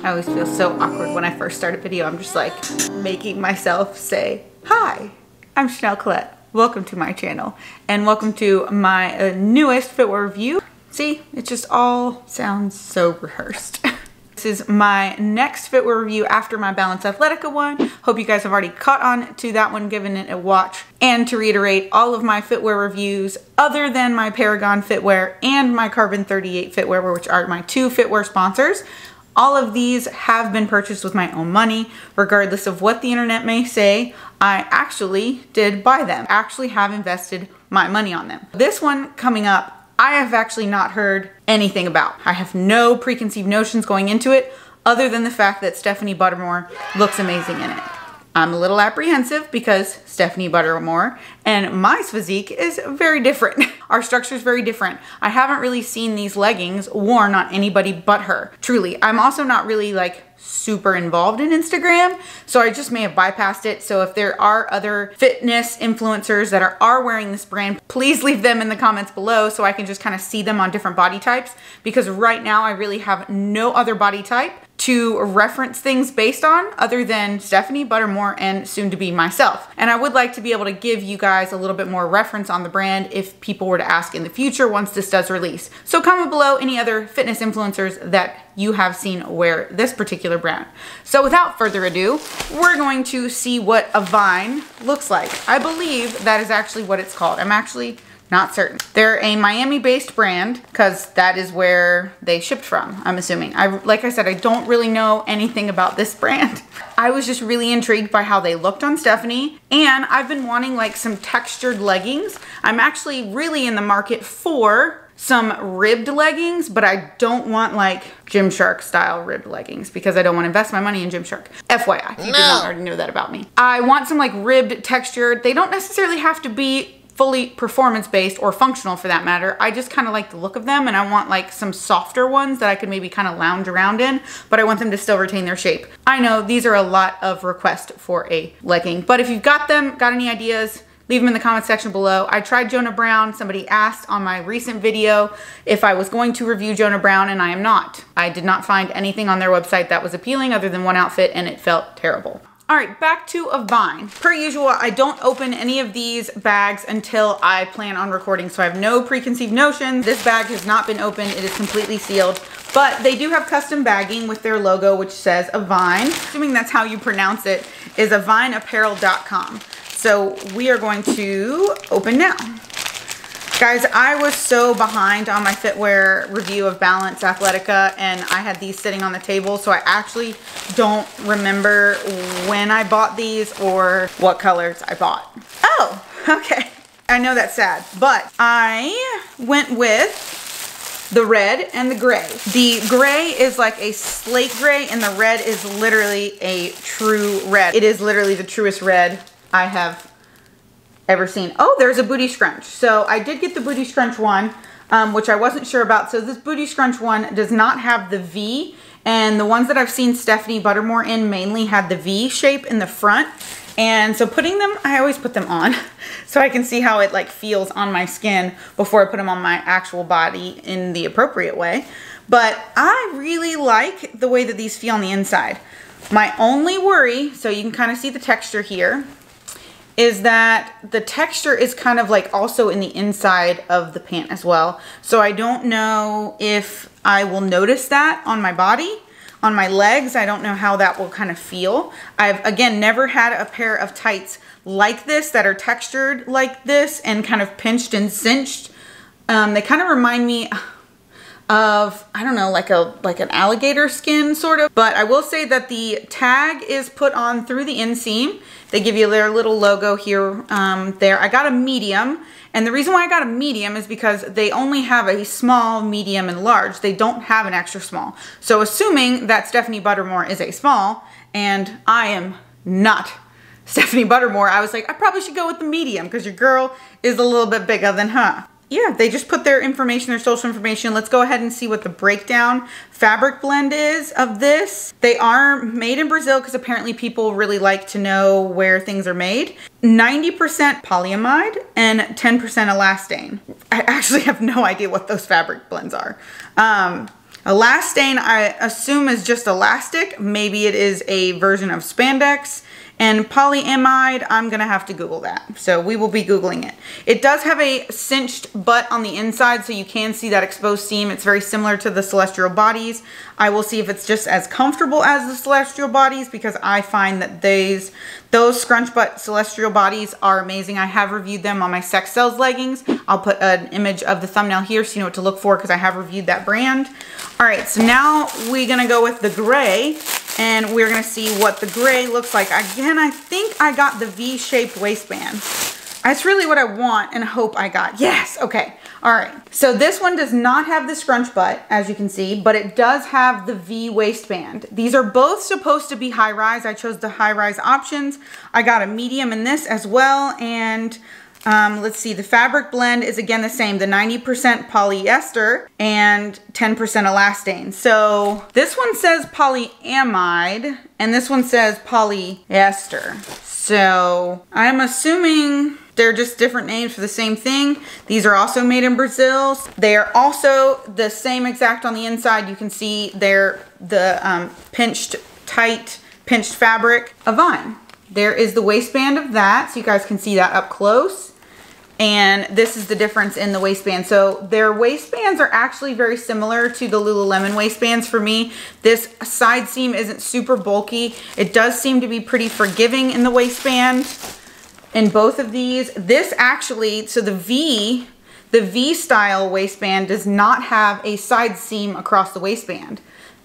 I always feel so awkward when I first start a video. I'm just like making myself say, hi, I'm Chanel Colette. Welcome to my channel and welcome to my newest footwear review. See, it just all sounds so rehearsed. This is my next footwear review after my Balance Athletica one. Hope you guys have already caught on to that one, given it a watch. And to reiterate, all of my footwear reviews, other than my Paragon footwear and my Carbon 38 footwear, which are my two footwear sponsors, all of these have been purchased with my own money, regardless of what the internet may say. I actually did buy them. I actually have invested my money on them. This one coming up, I have actually not heard anything about. I have no preconceived notions going into it, other than the fact that Stephanie Buttermore looks amazing in it. I'm a little apprehensive because Stephanie Buttermore and my physique is very different. Our structure is very different. I haven't really seen these leggings worn on anybody but her. Truly, I'm also not really like super involved in Instagram, so I just may have bypassed it. So if there are other fitness influencers that are wearing this brand, please leave them in the comments below so I can just kind of see them on different body types, because right now I really have no other body type to reference things based on other than Stephanie Buttermore and soon to be myself. And I would like to be able to give you guys a little bit more reference on the brand if people were to ask in the future once this does release. So comment below any other fitness influencers that you have seen wear this particular brand. So without further ado, we're going to see what Avine looks like. I believe that is actually what it's called. I'm actually not certain. They're a Miami-based brand because that is where they shipped from, I'm assuming. Like I said, I don't really know anything about this brand. I was just really intrigued by how they looked on Stephanie, and I've been wanting like some textured leggings. I'm actually really in the market for some ribbed leggings, but I don't want like Gymshark style ribbed leggings because I don't want to invest my money in Gymshark. FYI, if you did not already know that about me. I want some like ribbed textured. They don't necessarily have to be fully performance-based or functional for that matter. I just kind of like the look of them, and I want like some softer ones that I could maybe kind of lounge around in, but I want them to still retain their shape. I know these are a lot of requests for a legging, but if you've got them, got any ideas, leave them in the comment section below. I tried Jonah Brown. Somebody asked on my recent video if I was going to review Jonah Brown, and I am not. I did not find anything on their website that was appealing other than one outfit, and it felt terrible. All right, back to Avine. Per usual, I don't open any of these bags until I plan on recording, so I have no preconceived notions. This bag has not been opened. It is completely sealed, but they do have custom bagging with their logo, which says Avine. Assuming that's how you pronounce it, is avineapparel.com. So we are going to open now. Guys, I was so behind on my footwear review of Balance Athletica, and I had these sitting on the table, so I actually don't remember when I bought these or what colors I bought. Oh, okay. I know that's sad, but I went with the red and the gray. The gray is like a slate gray, and the red is literally a true red. It is literally the truest red I have ever seen. Oh, there's a booty scrunch. So I did get the booty scrunch one, which I wasn't sure about. So this booty scrunch one does not have the V, and the ones that I've seen Stephanie Buttermore in mainly had the V shape in the front. And so putting them, I always put them on so I can see how it like feels on my skin before I put them on my actual body in the appropriate way. But I really like the way that these feel on the inside. My only worry, so you can kind of see the texture here, is that the texture is kind of like also in the inside of the pant as well. So I don't know if I will notice that on my body. On my legs, I don't know how that will kind of feel. I've, again, never had a pair of tights like this that are textured like this and kind of pinched and cinched. They kind of remind me of, I don't know, like an alligator skin sort of. But I will say that the tag is put on through the inseam. They give you their little logo here, there. I got a medium, and the reason why I got a medium is because they only have a small, medium, and large. They don't have an extra small. So assuming that Stephanie Buttermore is a small, and I am not Stephanie Buttermore, I was like, I probably should go with the medium because your girl is a little bit bigger than her. yeah, they just put their information, their social information. Let's go ahead and see what the breakdown fabric blend is of this. They are made in Brazil because apparently people really like to know where things are made. 90% polyamide and 10% elastane. I actually have no idea what those fabric blends are. Elastane, I assume, is just elastic. Maybe it is a version of spandex. And polyamide, I'm gonna have to Google that. So we will be Googling it. It does have a cinched butt on the inside, so you can see that exposed seam. It's very similar to the Celestial Bodies. I will see if it's just as comfortable as the Celestial Bodies, because I find that those scrunch butt Celestial Bodies are amazing. I have reviewed them on my Sex Sells leggings. I'll put an image of the thumbnail here so you know what to look for, because I have reviewed that brand. All right, so now we're gonna go with the gray, and we're gonna see what the gray looks like. Again, I think I got the V-shaped waistband. That's really what I want and hope I got. Yes, okay, all right. So this one does not have the scrunch butt, as you can see, but it does have the V waistband. These are both supposed to be high rise. I chose the high rise options. I got a medium in this as well, and let's see, the fabric blend is again the same, the 90% polyester and 10% elastane. So this one says polyamide and this one says polyester. So I'm assuming they're just different names for the same thing. These are also made in Brazil. They are also the same exact on the inside. You can see they're the pinched fabric Avine. There is the waistband of that, so you guys can see that up close. And this is the difference in the waistband. So their waistbands are actually very similar to the Lululemon waistbands for me. This side seam isn't super bulky. It does seem to be pretty forgiving in the waistband in both of these. This actually, so the V style waistband does not have a side seam across the waistband.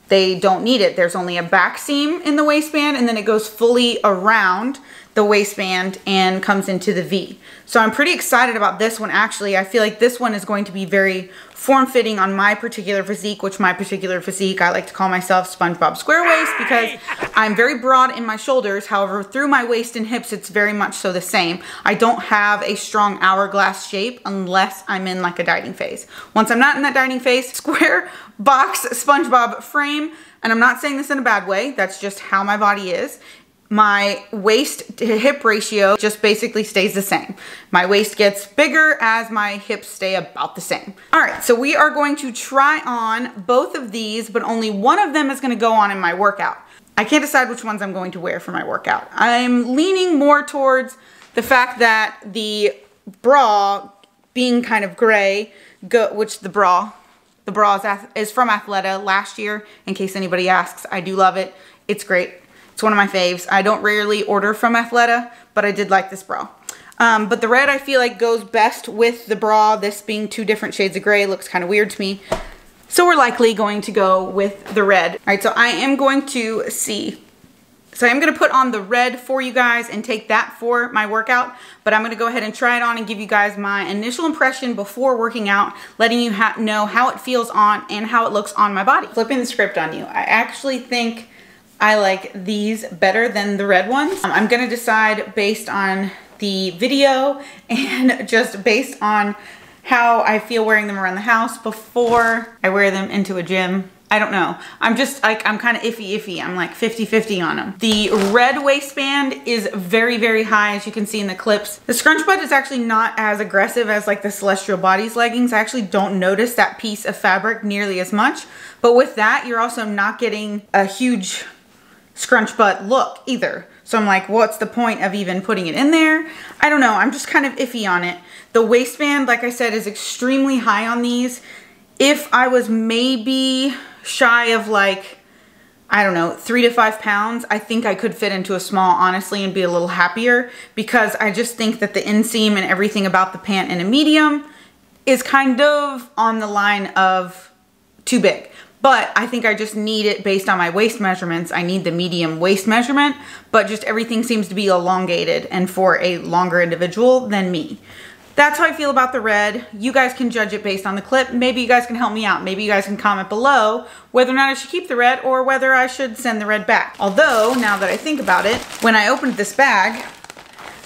They don't need it. There's only a back seam in the waistband, and then it goes fully around the waistband and comes into the V. So I'm pretty excited about this one actually. I feel like this one is going to be very form-fitting on my particular physique, which my particular physique, I like to call myself SpongeBob Square Waist, because I'm very broad in my shoulders. However, through my waist and hips, it's very much so the same. I don't have a strong hourglass shape unless I'm in like a dieting phase. Once I'm not in that dieting phase, square box SpongeBob frame, and I'm not saying this in a bad way, that's just how my body is. My waist to hip ratio just basically stays the same. My waist gets bigger as my hips stay about the same. All right, so we are going to try on both of these, but only one of them is gonna go on in my workout. I can't decide which ones I'm going to wear for my workout. I'm leaning more towards the fact that the bra being kind of gray, which the bra is from Athleta last year, in case anybody asks. I do love it, it's great. It's one of my faves. I don't rarely order from Athleta, but I did like this bra. But the red I feel like goes best with the bra. This being two different shades of gray looks kind of weird to me. So we're likely going to go with the red. All right, so I am going to see. So I'm gonna put on the red for you guys and take that for my workout, but I'm gonna go ahead and try it on and give you guys my initial impression before working out, letting you know how it feels on and how it looks on my body. Flipping the script on you. I actually think I like these better than the red ones. I'm gonna decide based on the video and just based on how I feel wearing them around the house before I wear them into a gym. I don't know. I'm just like, I'm kind of iffy. I'm like 50-50 on them. The red waistband is very, very high, as you can see in the clips. The scrunch butt is actually not as aggressive as like the Celestial Bodies leggings. I actually don't notice that piece of fabric nearly as much. But with that, you're also not getting a huge scrunch butt look either. So I'm like, what's the point of even putting it in there? I don't know. I'm just kind of iffy on it. The waistband, like I said, is extremely high on these. If I was maybe shy of like, I don't know, 3 to 5 pounds, I think I could fit into a small, honestly, and be a little happier, because I just think that the inseam and everything about the pant in a medium is kind of on the line of too big. But I think I just need it based on my waist measurements. I need the medium waist measurement, but just everything seems to be elongated and for a longer individual than me. That's how I feel about the red. You guys can judge it based on the clip. Maybe you guys can help me out. Maybe you guys can comment below whether or not I should keep the red or whether I should send the red back. Although, now that I think about it, when I opened this bag,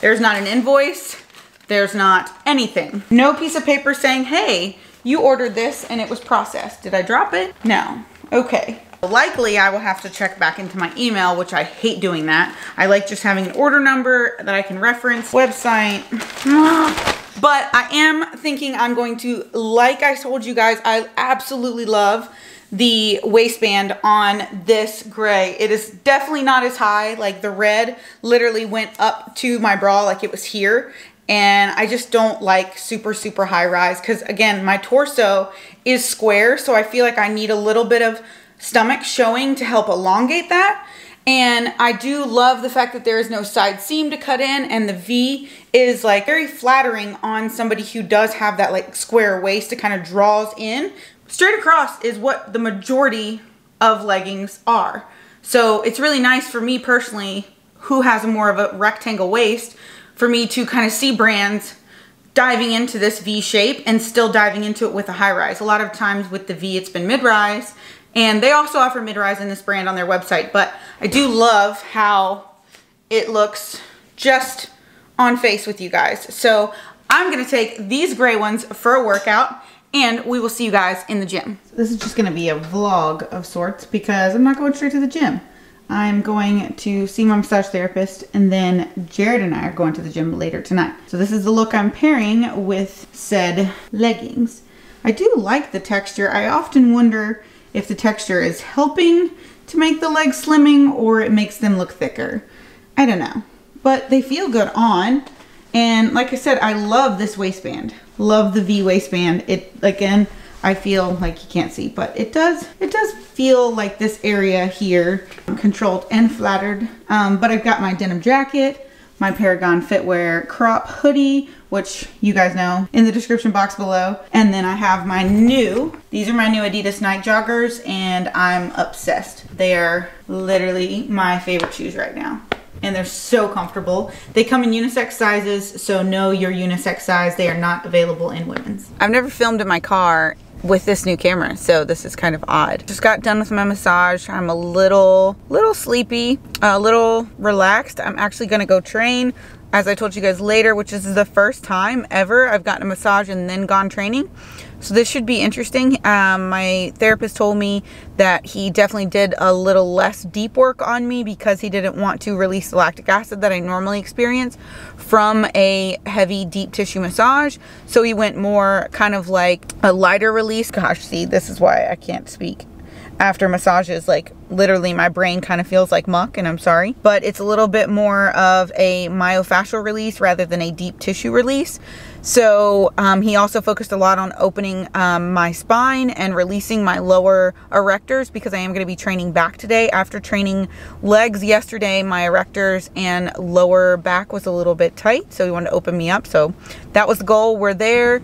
there's not an invoice, There's not anything. No piece of paper saying, hey, you ordered this and it was processed. Did I drop it? No. Okay. Likely I will have to check back into my email, which I hate doing that. I like just having an order number that I can reference. Website. But I am thinking I'm going to, like I told you guys, I absolutely love the waistband on this gray. It is definitely not as high. Like the red literally went up to my bra like it was here. And I just don't like super, super high rise because again, my torso is square. So I feel like I need a little bit of stomach showing to help elongate that. And I do love the fact that there is no side seam to cut in, and the V is like very flattering on somebody who does have that like square waist. It kind of draws in. Straight across is what the majority of leggings are. So it's really nice for me personally, who has a more of a rectangle waist, for me to kind of see brands diving into this V shape and still diving into it with a high rise. A lot of times with the V, it's been mid-rise. And they also offer mid-rise in this brand on their website, but I do love how it looks just on face with you guys. So I'm gonna take these gray ones for a workout and we will see you guys in the gym. So this is just gonna be a vlog of sorts because I'm not going straight to the gym. I'm going to see my massage therapist and then Jared and I are going to the gym later tonight. So this is the look I'm pairing with said leggings. I do like the texture. I often wonder if the texture is helping to make the legs slimming or it makes them look thicker. I don't know, but they feel good on. And like I said, I love this waistband. Love the V waistband. It, again, I feel like you can't see, but it does feel like this area here controlled and flattered. But I've got my denim jacket, my PARAGON FITSPO crop hoodie, which you guys know in the description box below. And then I have my these are my new Adidas night joggers and I'm obsessed. They are literally my favorite shoes right now. And they're so comfortable. They come in unisex sizes, so know your unisex size. They are not available in women's. I've never filmed in my car with this new camera, so this is kind of odd. Just got done with my massage. I'm a little sleepy, a little relaxed. I'm actually gonna go train, as I told you guys later, which is the first time ever I've gotten a massage and then gone training. So this should be interesting. My therapist told me that he definitely did a little less deep work on me because he didn't want to release the lactic acid that I normally experience from a heavy deep tissue massage. So he went more kind of like a lighter release. Gosh, see, this is why I can't speak after massages. Like literally my brain kind of feels like muck, and I'm sorry, but it's a little bit more of a myofascial release rather than a deep tissue release. So he also focused a lot on opening my spine and releasing my lower erectors because I am going to be training back today. After training legs yesterday, my erectors and lower back was a little bit tight, so he wanted to open me up. So that was the goal. We're there,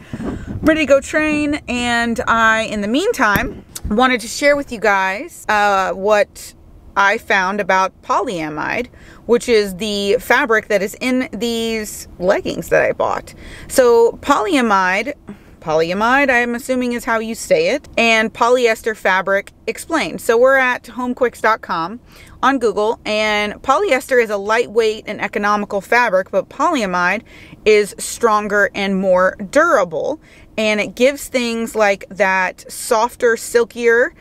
ready to go train, and I, in the meantime, wanted to share with you guys what I found about polyamide, which is the fabric that is in these leggings that I bought. So polyamide, I'm assuming is how you say it, and polyester fabric explained. So we're at homequicks.com on Google, and polyester is a lightweight and economical fabric, but polyamide is stronger and more durable, and it gives things like that softer, silkier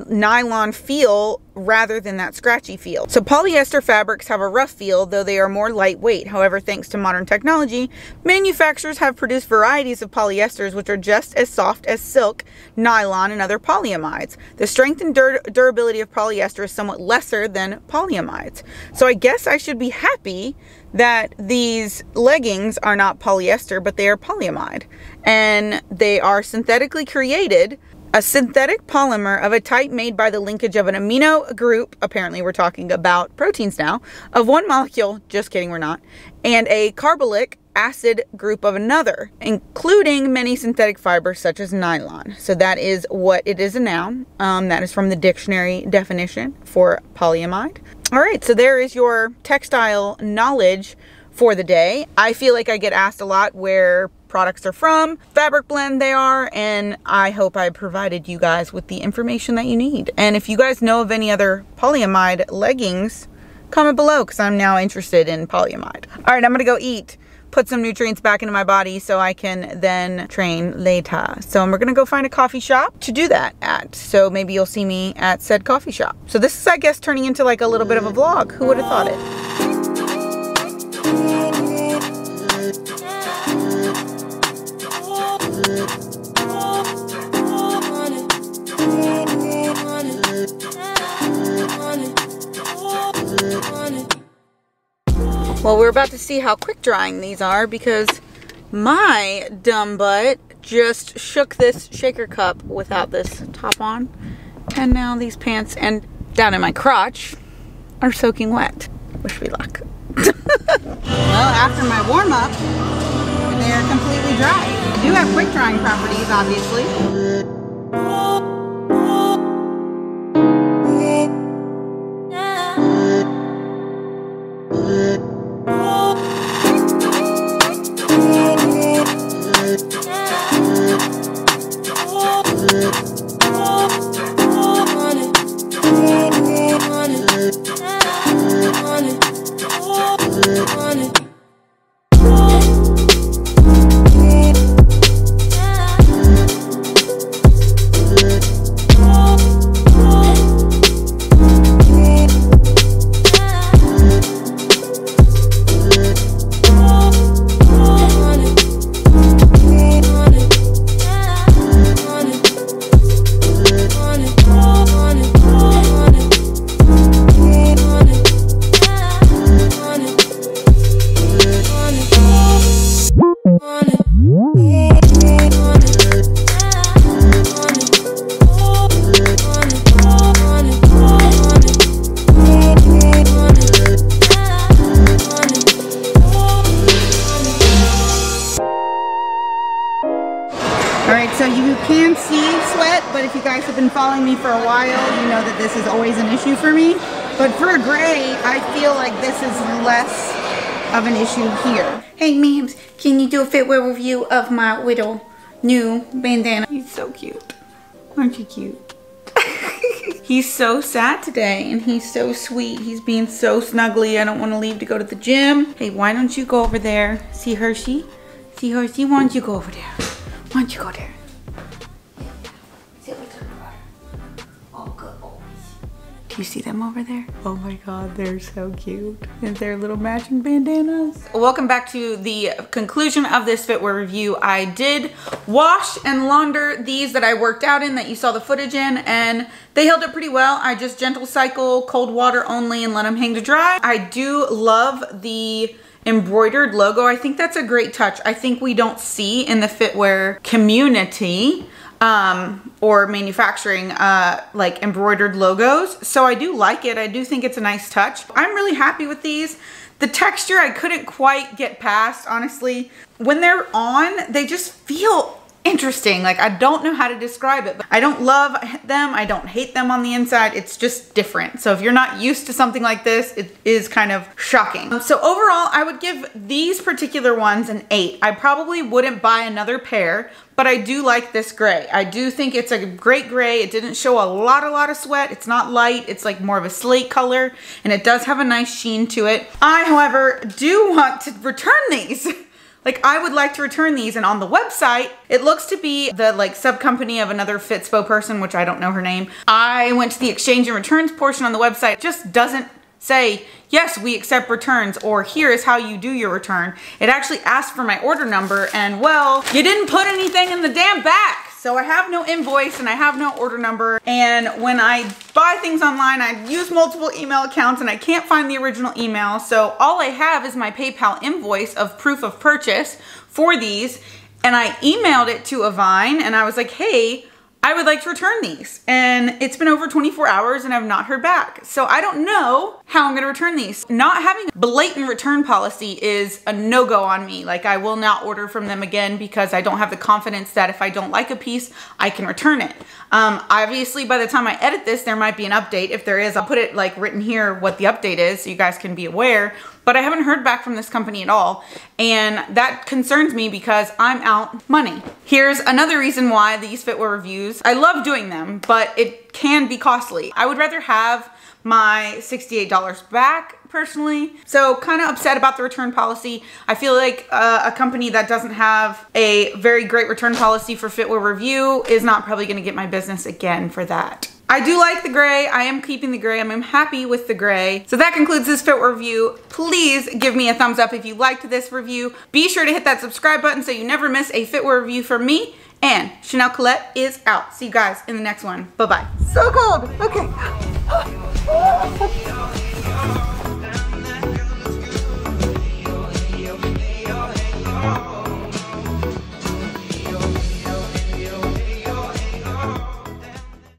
nylon feel rather than that scratchy feel. So polyester fabrics have a rough feel, though they are more lightweight. However, thanks to modern technology, manufacturers have produced varieties of polyesters which are just as soft as silk, nylon, and other polyamides. The strength and durability of polyester is somewhat lesser than polyamides. So I guess I should be happy that these leggings are not polyester, but they are polyamide. And they are synthetically created, a synthetic polymer of a type made by the linkage of an amino group, apparently we're talking about proteins now, of one molecule, just kidding, we're not, and a carboxylic acid group of another, including many synthetic fibers such as nylon. So that is what it is, a noun. That is from the dictionary definition for polyamide. All right, so there is your textile knowledge for the day. I feel like I get asked a lot where products are from, fabric blend they are, and I hope I provided you guys with the information that you need. And if you guys know of any other polyamide leggings, comment below because I'm now interested in polyamide. All right, I'm gonna go eat put some nutrients back into my body so I can then train later. So we're gonna go find a coffee shop to do that at. So maybe you'll see me at said coffee shop. So this is, I guess, turning into like a little bit of a vlog. Who would have thought it? Well, we're about to see how quick drying these are because my dumb butt just shook this shaker cup without this top on. And now these pants and down in my crotch are soaking wet. Wish me luck. Well, after my warm up, they're completely dry. They do have quick drying properties, obviously. So you can see sweat, but if you guys have been following me for a while, you know that this is always an issue for me. But for a gray, I feel like this is less of an issue here. Hey memes, can you do a fitwear review of my little new bandana? He's so cute. Aren't you cute? He's so sad today and he's so sweet. He's being so snuggly. I don't want to leave to go to the gym. Hey, why don't you go over there? See Hershey? See Hershey? Why don't you go over there? Why don't you go there? Oh, good boys. Do you see them over there? Oh my God, they're so cute. And their little matching bandanas. Welcome back to the conclusion of this fitwear review. I did wash and launder these that I worked out in that you saw the footage in, and they held up pretty well. I just gentle cycle, cold water only, and let them hang to dry. I do love the embroidered logo. I think that's a great touch. I think we don't see in the fitwear community or manufacturing like embroidered logos. So I do like it. I do think it's a nice touch. I'm really happy with these. The texture I couldn't quite get past, honestly. When they're on, they just feel interesting. Like, I don't know how to describe it, but I don't love them. I don't hate them on the inside. It's just different. So if you're not used to something like this, it is kind of shocking. So overall, I would give these particular ones an 8. I probably wouldn't buy another pair, but I do like this gray. I do think it's a great gray. It didn't show a lot of sweat. It's not light. It's like more of a slate color, and it does have a nice sheen to it. I, however, do want to return these. Like, I would like to return these, and on the website, it looks to be the like sub-company of another FITSPO person, which I don't know her name. I went to the exchange and returns portion on the website. It just doesn't say, yes, we accept returns, or here is how you do your return. It actually asked for my order number, and well, you didn't put anything in the damn back. So I have no invoice and I have no order number. And when I buy things online, I use multiple email accounts and I can't find the original email. So all I have is my PayPal invoice of proof of purchase for these. And I emailed it to Avine and I was like, hey, I would like to return these. And it's been over 24 hours and I've not heard back. So I don't know how I'm gonna return these. Not having a blatant return policy is a no-go on me. Like, I will not order from them again because I don't have the confidence that if I don't like a piece, I can return it. Obviously, by the time I edit this, there might be an update. If there is, I'll put it like written here what the update is so you guys can be aware. But I haven't heard back from this company at all. And that concerns me because I'm out money. Here's another reason why these fitwear reviews, I love doing them, but it can be costly. I would rather have my $68 back personally. So kind of upset about the return policy. I feel like a company that doesn't have a very great return policy for Fitwear Review is not probably gonna get my business again for that. I do like the gray. I am keeping the gray. I'm happy with the gray. So that concludes this Fitwear review. Please give me a thumbs up if you liked this review. Be sure to hit that subscribe button so you never miss a Fitwear review from me. And Chanel Colette is out. See you guys in the next one. Bye-bye. So cold. Okay.